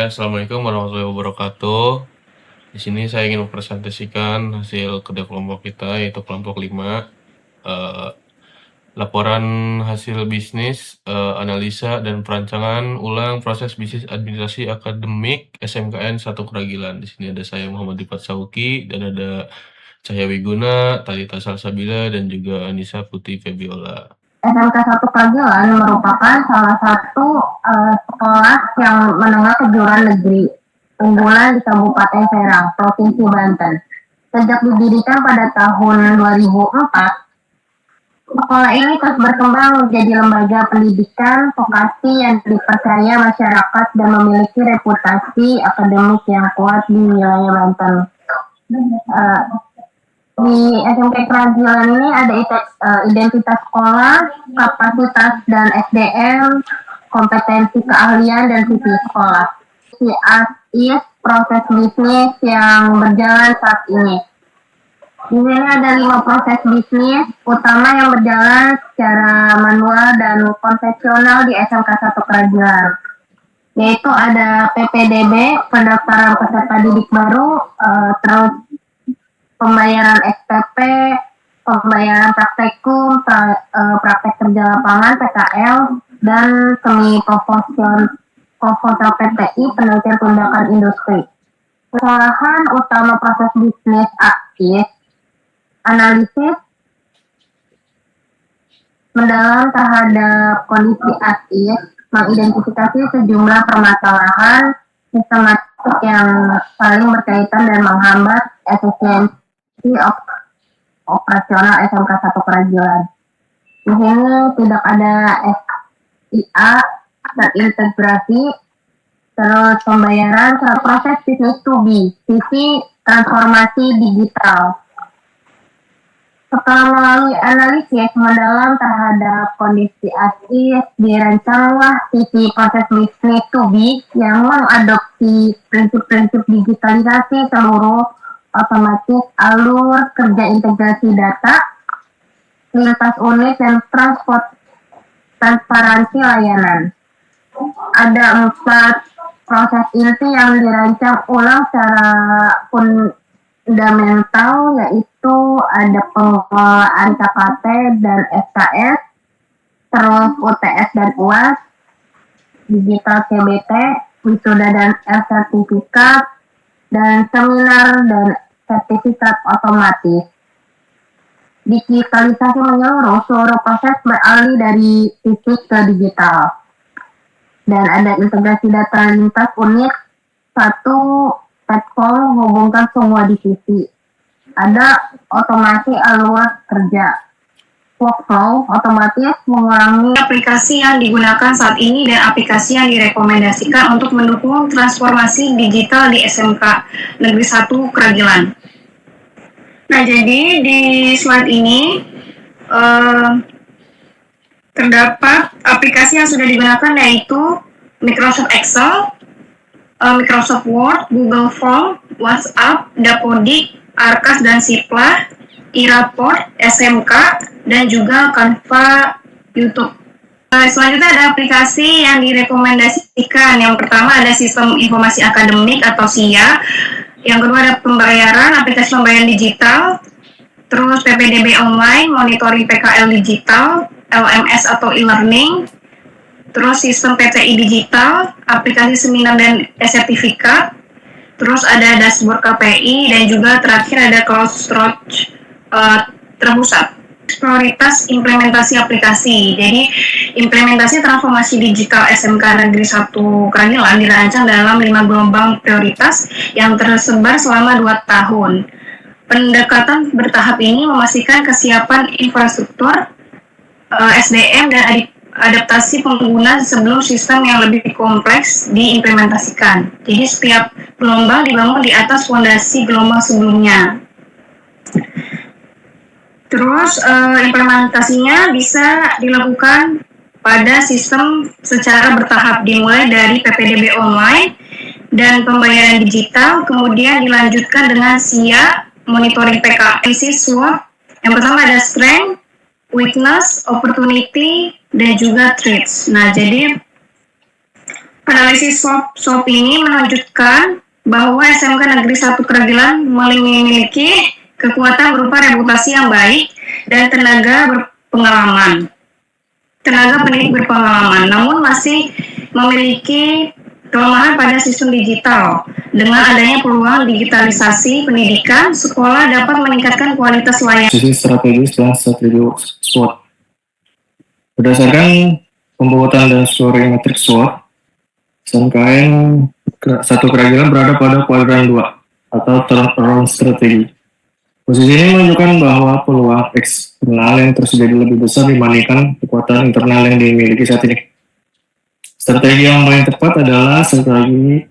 Assalamualaikum warahmatullahi wabarakatuh. Di sini saya ingin mempresentasikan hasil kerja kelompok kita, yaitu kelompok 5. Laporan hasil bisnis, analisa dan perancangan ulang proses bisnis administrasi akademik SMKN 1 Keragilan. Di sini ada saya Muhammad Rifat Sauki dan ada Cahya Wiguna, Talita Salsabila, dan juga Anissa Putih Febiola. SMK 1 Keragilan merupakan salah satu sekolah yang menengah kejuruan negeri unggulan di Kabupaten Serang, Provinsi Banten. Sejak didirikan pada tahun 2004, sekolah ini terus berkembang menjadi lembaga pendidikan vokasi yang dipercaya masyarakat dan memiliki reputasi akademik yang kuat di wilayah Banten. Di SMK Keragilan ini ada identitas sekolah, kapasitas dan SDM, kompetensi keahlian dan visi sekolah. ASIS proses bisnis yang berjalan saat ini. Di sini ada 5 proses bisnis utama yang berjalan secara manual dan konvensional di SMK 1 Keragilan, yaitu ada PPDB, pendaftaran peserta didik baru, terus pembayaran SPP, pembayaran praktekum, praktek kerja lapangan PKL, dan semi proposal PTI penelitian tindakan industri. Kesalahan utama proses bisnis ASIS, analisis mendalam terhadap kondisi ASIS, mengidentifikasi sejumlah permasalahan sistematik yang saling berkaitan dan menghambat efisiensi operasional SMK 1 Keragilan. Di sini tidak ada SIA dan integrasi, terus pembayaran, proses bisnis to be, sisi transformasi digital. Setelah melalui analisis mendalam terhadap kondisi ASIS, dirancanglah sisi proses bisnis to be yang mengadopsi prinsip-prinsip digitalisasi seluruh otomatis alur kerja integrasi data, lintas unit dan transparansi layanan. Ada 4 proses inti yang dirancang ulang secara fundamental, yaitu ada pengelolaan KKT dan SKS, terus UTS dan UAS, digital CBT, wisuda dan sertifikat, dan seminar dan sertifikat otomatis. Digitalisasi menyeluruh, seluruh proses beralih dari fisik ke digital. Dan ada integrasi data lintas unit, satu platform menghubungkan semua divisi. Ada otomasi alur kerja. Workflow otomatis mengurangi aplikasi yang digunakan saat ini dan aplikasi yang direkomendasikan untuk mendukung transformasi digital di SMK Negeri 1 Keragilan. Nah, jadi di slide ini terdapat aplikasi yang sudah digunakan, yaitu Microsoft Excel, Microsoft Word, Google Form, WhatsApp, Dapodik, Arkas dan Siplah, e-Rapport, SMK, dan juga Canva YouTube. Selanjutnya ada aplikasi yang direkomendasikan. Yang pertama ada Sistem Informasi Akademik atau SIA. Yang kedua ada pembayaran, aplikasi pembayaran digital. Terus PPDB online, monitoring PKL digital, LMS atau e-learning. Terus sistem PTI digital, aplikasi seminar dan sertifikat. Terus ada dashboard KPI dan juga terakhir ada cloud storage terpusat. Prioritas implementasi aplikasi. Jadi implementasi transformasi digital SMK Negeri 1 Keragilan dirancang dalam 5 gelombang prioritas yang tersebar selama 2 tahun. Pendekatan bertahap ini memastikan kesiapan infrastruktur, SDM dan adaptasi pengguna sebelum sistem yang lebih kompleks diimplementasikan. Jadi setiap gelombang dibangun di atas fondasi gelombang sebelumnya. Terus implementasinya bisa dilakukan pada sistem secara bertahap, dimulai dari PPDB online dan pembayaran digital, kemudian dilanjutkan dengan SIA, monitoring PKL, SWOT. Yang pertama ada strength, weakness, opportunity, dan juga threats. Nah, jadi Analisis SWOT ini menunjukkan bahwa SMK Negeri 1 Keragilan memiliki kekuatan berupa reputasi yang baik dan tenaga pendidik berpengalaman, namun masih memiliki kelemahan pada sistem digital. Dengan adanya peluang digitalisasi pendidikan, sekolah dapat meningkatkan kualitas layanan. Sisi strategis dan strategi SWOT. Berdasarkan pembuatan dan scoring matriks SWOT, SMKN 1 Keragilan berada pada kuadran 2 atau turnaround strategi. Posisi ini menunjukkan bahwa peluang eksternal yang tersedia lebih besar dibandingkan kekuatan internal yang dimiliki saat ini. Strategi yang paling tepat adalah strategi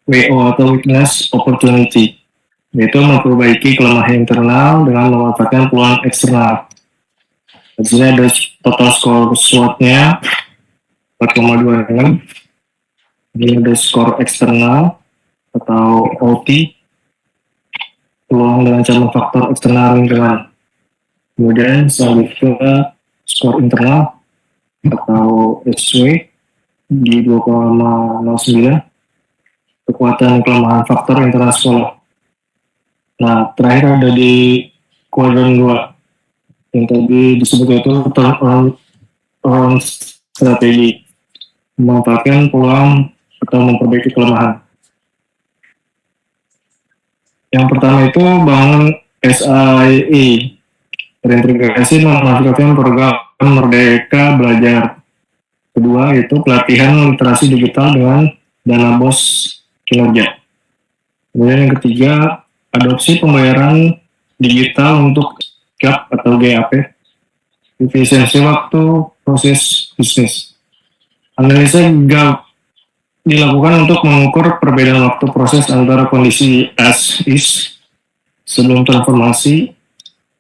WO atau Weakness Opportunity, yaitu memperbaiki kelemahan internal dengan memanfaatkan peluang eksternal. Di sini ada total skor SWOT-nya 4,26. Ini ada skor eksternal atau OT, peluang dengan ancaman faktor eksternal lingkungan. Kemudian selanjutnya skor internal atau SW di 2,09, kekuatan kelemahan faktor internal sekolah. Nah, terakhir ada di kuadran 2 yang tadi disebut itu turnaround strategi, memanfaatkan peluang atau memperbaiki kelemahan. Yang pertama itu bangun SIE, reintegrasi memanfaatkan program Merdeka Belajar. Kedua itu pelatihan literasi digital dengan dana BOS kinerja. Kemudian yang ketiga, adopsi pembayaran digital untuk GAP atau GAP, efisiensi waktu proses bisnis. Analisa GAP dilakukan untuk mengukur perbedaan waktu proses antara kondisi as is sebelum transformasi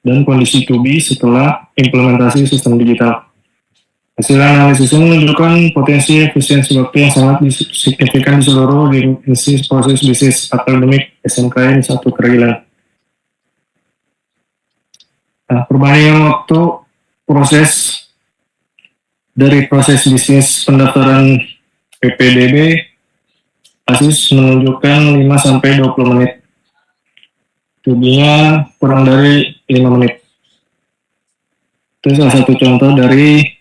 dan kondisi to be setelah implementasi sistem digital. Hasil analisis ini menunjukkan potensi efisiensi waktu yang sangat signifikan di seluruh dimensi proses bisnis akademik SMKN 1 Keragilan. Nah, perbandingan waktu proses dari proses bisnis pendaftaran PPDB ASIS menunjukkan 5-20 menit. Lebihnya kurang dari 5 menit. Itu salah satu contoh dari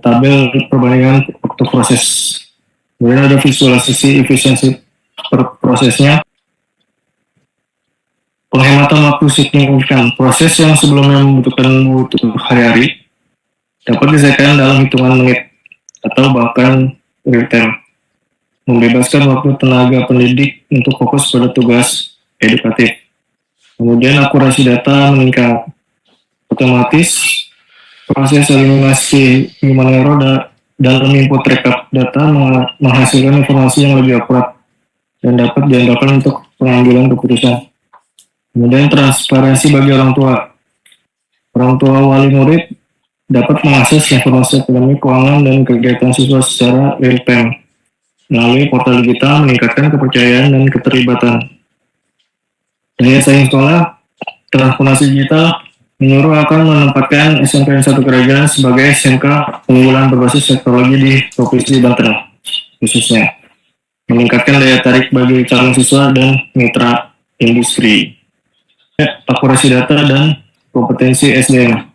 tabel perbandingan waktu proses. Kemudian ada visualisasi efisiensi prosesnya. Penghematan waktu signifikan. Proses yang sebelumnya membutuhkan hari-hari dapat diselesaikan dalam hitungan menit atau bahkan real time, membebaskan waktu tenaga pendidik untuk fokus pada tugas edukatif. Kemudian akurasi data meningkat. Otomatis proses eliminasi human error dalam input rekap data menghasilkan informasi yang lebih akurat dan dapat diandalkan untuk pengambilan keputusan. Kemudian transparansi bagi orang tua. Orang tua wali murid dapat mengakses informasi akademik, keuangan, dan kegiatan siswa secara real time. Melalui portal digital meningkatkan kepercayaan dan keterlibatan. Daya saing sekolah, transformasi digital menyuruh akan menempatkan SMKN 1 Keragilan sebagai SMK unggulan berbasis teknologi di Provinsi Banten, khususnya meningkatkan daya tarik bagi calon siswa dan mitra industri. Akurasi data dan kompetensi SDM.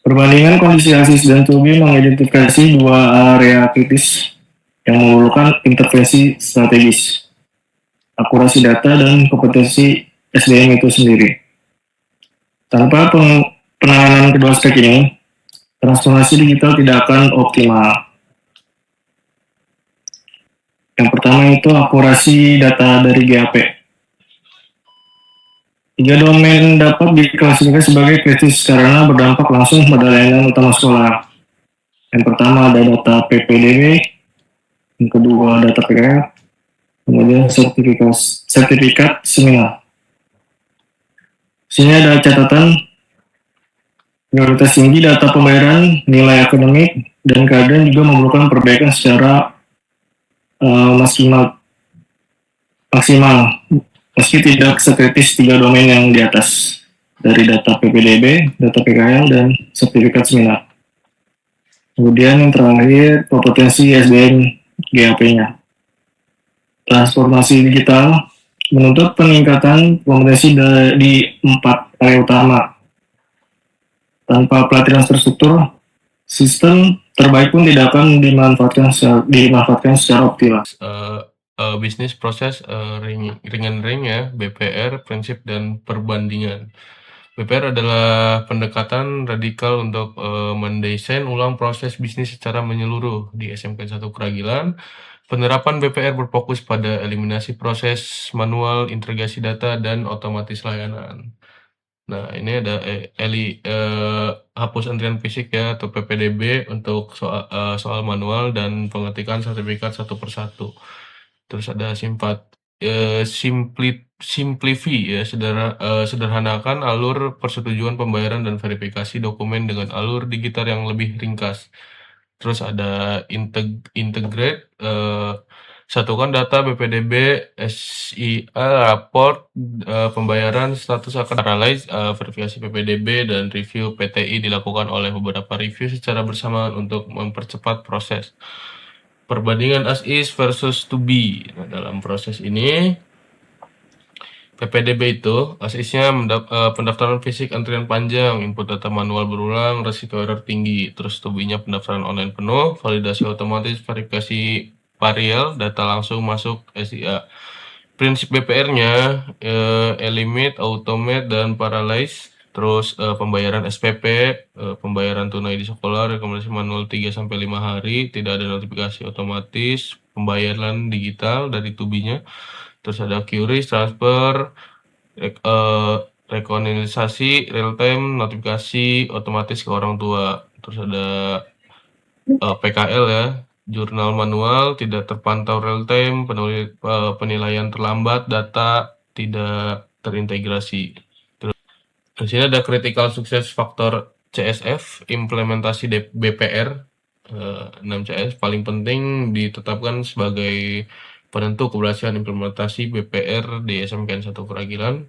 Perbandingan kondisi ASIS dan TUBI mengidentifikasi dua area kritis yang memerlukan intervensi strategis, akurasi data dan kompetensi SDM itu sendiri. Tanpa penanganan kedua aspek ini, transformasi digital tidak akan optimal. Yang pertama itu akurasi data dari GAP. 3 domain dapat diklasifikasi sebagai kritis karena berdampak langsung pada layanan utama sekolah. Yang pertama ada data PPDB, yang kedua data PKL, kemudian sertifikat seminar. Sini ada catatan prioritas tinggi data pembayaran, nilai akademik, dan keadaan juga memerlukan perbaikan secara maksimal meski tidak sekritis 3 domain yang di atas, dari data PPDB, data PKL, dan sertifikat seminar. Kemudian yang terakhir, kompetensi SDM GAP-nya. Transformasi digital menuntut peningkatan kompetensi di 4 area utama. Tanpa pelatihan terstruktur, sistem terbaik pun tidak akan dimanfaatkan secara optimal. Bisnis proses ring ya, BPR, prinsip dan perbandingan. BPR adalah pendekatan radikal untuk mendesain ulang proses bisnis secara menyeluruh di SMK 1 Keragilan. Penerapan BPR berfokus pada eliminasi proses manual, integrasi data, dan otomatis layanan. Nah, ini ada hapus antrian fisik ya atau PPDB untuk soal manual dan pengetikan sertifikat satu persatu. Terus ada Simplify ya, sederhanakan alur persetujuan pembayaran dan verifikasi dokumen dengan alur digital yang lebih ringkas. Terus ada integrate, satukan data BPDB, SIA, raport pembayaran, status akan paralise, verifikasi PPDB dan review PTI dilakukan oleh beberapa review secara bersamaan untuk mempercepat proses. Perbandingan as is versus to be. Nah, dalam proses ini PPDB itu as is-nya pendaftaran fisik antrian panjang, input data manual berulang, resiko error tinggi. Terus to be-nya pendaftaran online penuh, validasi otomatis, verifikasi parsial, data langsung masuk SIA. Prinsip BPR-nya eliminate, automate, dan paralyze. Terus pembayaran SPP, pembayaran tunai di sekolah, rekomendasi manual 3-5 hari, tidak ada notifikasi otomatis, pembayaran digital dari tubinya. Terus ada QRIS, transfer, rekonsiliasi, real time, notifikasi otomatis ke orang tua. Terus ada PKL ya, jurnal manual, tidak terpantau real time, penilaian terlambat, data tidak terintegrasi. Di sini ada critical success factor CSF, implementasi BPR 6CS paling penting ditetapkan sebagai penentu keberhasilan implementasi BPR di SMKN 1 Keragilan.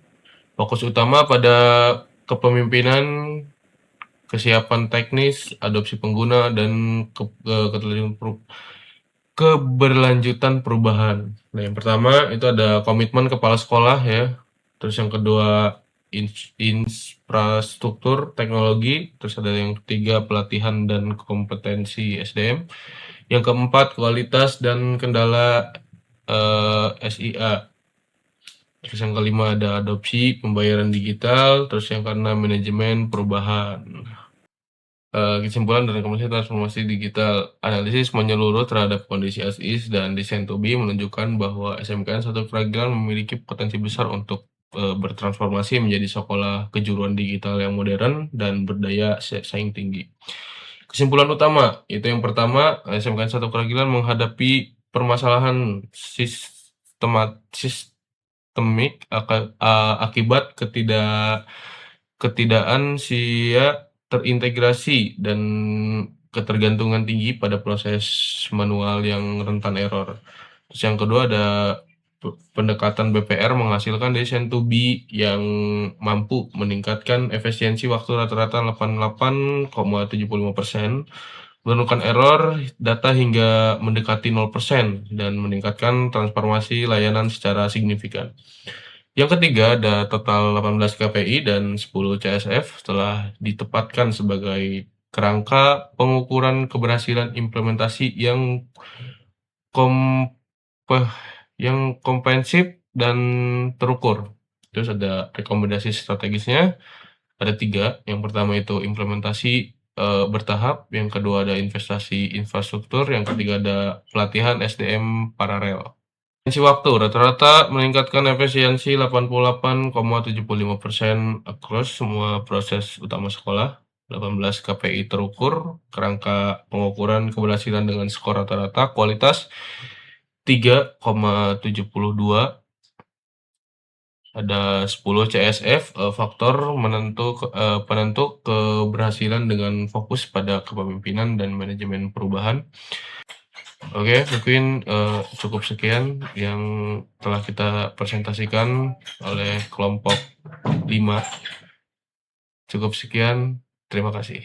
Fokus utama pada kepemimpinan, kesiapan teknis, adopsi pengguna, dan keberlanjutan perubahan. Nah, yang pertama itu ada komitmen kepala sekolah ya. Terus yang kedua infrastruktur teknologi. Terus ada yang ketiga pelatihan dan kompetensi SDM. Yang keempat kualitas dan kendala SIA. Terus yang kelima ada adopsi pembayaran digital. Terus yang keenam manajemen perubahan. Kesimpulan dan rekomendasi transformasi digital, analisis menyeluruh terhadap kondisi as is dan desain to be menunjukkan bahwa SMKN 1 Keragilan memiliki potensi besar untuk bertransformasi menjadi sekolah kejuruan digital yang modern dan berdaya saing tinggi. Kesimpulan utama, itu yang pertama, SMKN 1 Keragilan menghadapi permasalahan sistemik akibat terintegrasi dan ketergantungan tinggi pada proses manual yang rentan error. Terus yang kedua ada pendekatan BPR menghasilkan desain to be yang mampu meningkatkan efisiensi waktu rata-rata 88,75%, menurunkan error data hingga mendekati 0% dan meningkatkan transformasi layanan secara signifikan. Yang ketiga ada total 18 KPI dan 10 CSF telah ditempatkan sebagai kerangka pengukuran keberhasilan implementasi yang komprehensif dan terukur. Terus ada rekomendasi strategisnya, ada 3. Yang pertama itu implementasi bertahap, yang kedua ada investasi infrastruktur, yang ketiga ada pelatihan SDM paralel. Efisiensi waktu rata-rata meningkatkan efisiensi 88,75% across semua proses utama sekolah. 18 KPI terukur, kerangka pengukuran keberhasilan dengan skor rata-rata, kualitas 3,72. Ada 10 CSF, faktor penentu keberhasilan dengan fokus pada kepemimpinan dan manajemen perubahan. Oke, mungkin cukup sekian yang telah kita presentasikan oleh kelompok 5. Cukup sekian, terima kasih.